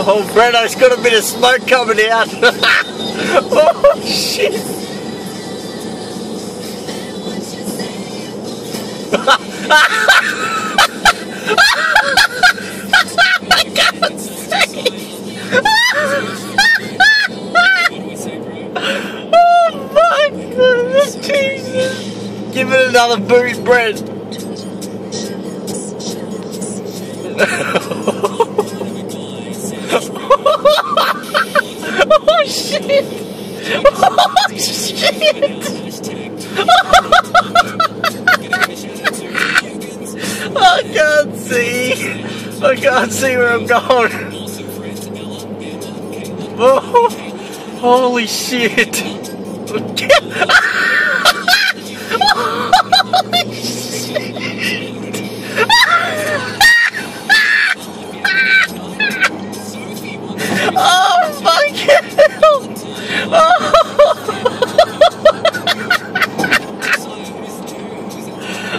Oh, Breno's got a bit of smoke coming out. Oh, shit. I can't see. Oh, my goodness, Jesus. Give it another boot, Brent. Oh shit! Oh shit! I can't see! I can't see where I'm going! Oh, holy shit! Holy shit! Oh, fuck hell! Oh.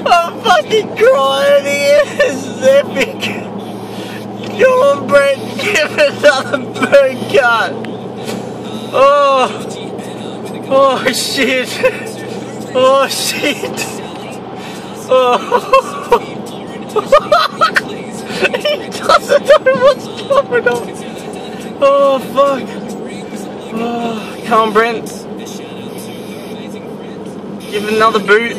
I'm fucking crying here. This is epic. Come on, Brent, give it another bird cut. Oh. Oh, shit. Oh, shit. Oh. He doesn't know what's going on. Oh, fuck. Oh, come on, Brent. Give it another boot.